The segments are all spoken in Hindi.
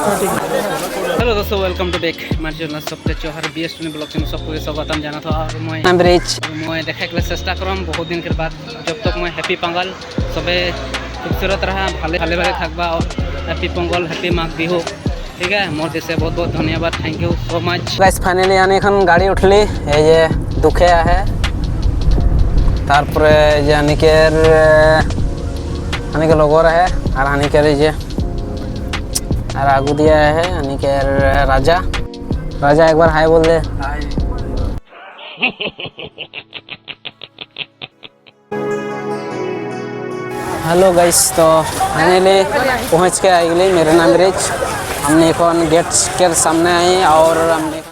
हेलो दोस्तों, वेलकम टू बैक मार चैनल सबके चौहार बीएसटी ब्लॉग चैनल सबको स्वागतम जाना था। और मैं देखा के चेष्टा करम बहुत दिन के बाद जब तक मैं हैप्पी पंगल सबे खूबसूरत रहा भाले भाले भाले थकबा और हैप्पी पंगल हैप्पी माघ बिहू। ठीक है, मोर देशे बहुत बहुत धन्यवाद, thank you so much guys. Finally आने खन गाड़ी उठली ये दुखे है तारपरे जे आने के लोगोर है और आने के जे और आगू दिया है यानी कि राजा राजा एक बार हाय बोल दे। हेलो गाइस, तो फाइनली पहुंच के आई गई मेरे नाम रिच। हमने कौन गेट के सामने आई और हमने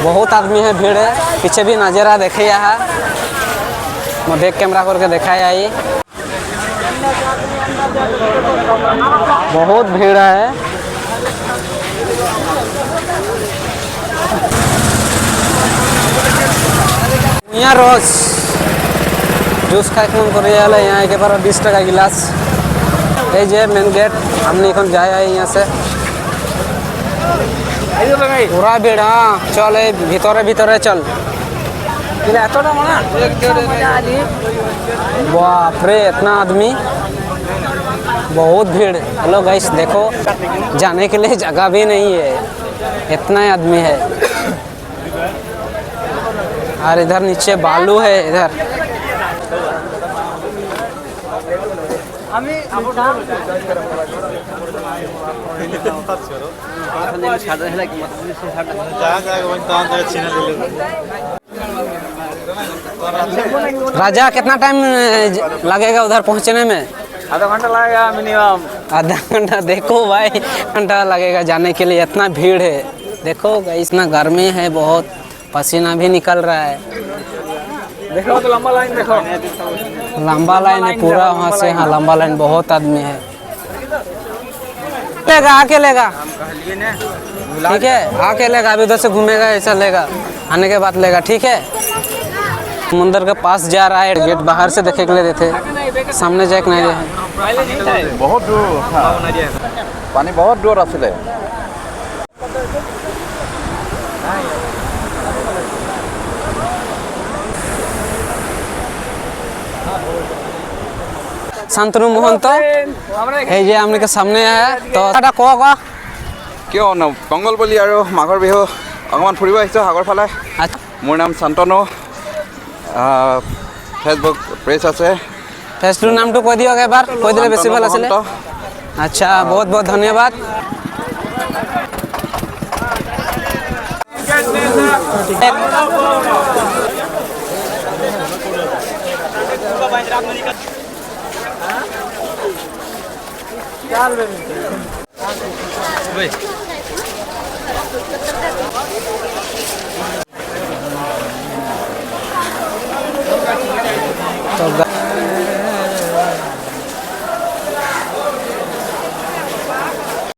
बहुत आदमी है, भीड़ है। पीछे भी नज़ारा देखे है, मैं बैक कैमरा करके देखा आई। बहुत भीड़ है। यहाँ रोज जूस खाए मन कर यहाँ एक बार 20 टका गिलास ये मेन गेट। हमने এখন जाए यहाँ से पूरा भीड़। हाँ चल भीतरे भीतरे चल। बाप रे इतना आदमी, बहुत भीड़। हेलो गाइस, देखो जाने के लिए जगह भी नहीं है, इतना आदमी है। और इधर नीचे बालू है इधर। राजा कितना टाइम लगेगा उधर पहुंचने में? आधा घंटा लगेगा मिनिमम। आधा घंटा? देखो भाई, घंटा लगेगा जाने के लिए, इतना भीड़ है। देखो इतना गर्मी है, बहुत पसीना भी निकल रहा है। देखो तो लंबा लाइन, देखो लंबा लाइन है पूरा वहाँ से। हाँ लंबा लाइन, बहुत आदमी है। लेगा आके लेगा, ठीक है आके लेगा। अभी उधर से घूमेगा, ऐसा लेगा, आने के बाद लेगा, ठीक है। मंदिर के पास जा रहा है, गेट बाहर से देखे के लिए देते, सामने जाए नहीं रहे। बहुत दूर पानी, बहुत दूर आसले। शांतनु महंत ये हमने के सामने है। तो এটা কোৱা কিয় ন পংগল বুলি আৰু মাঘৰ বিহু অকমান ফুৰিব আহিছো সাগৰ ফালে। মোৰ নাম শান্তনু, ফেসবুক পেজ আছে। ফেসবুক নামটো কৈ দিয়ক এবাৰ, কৈ দিলে বেছি ভাল আছিল। আচ্ছা, বহুত বহুত ধন্যবাদ।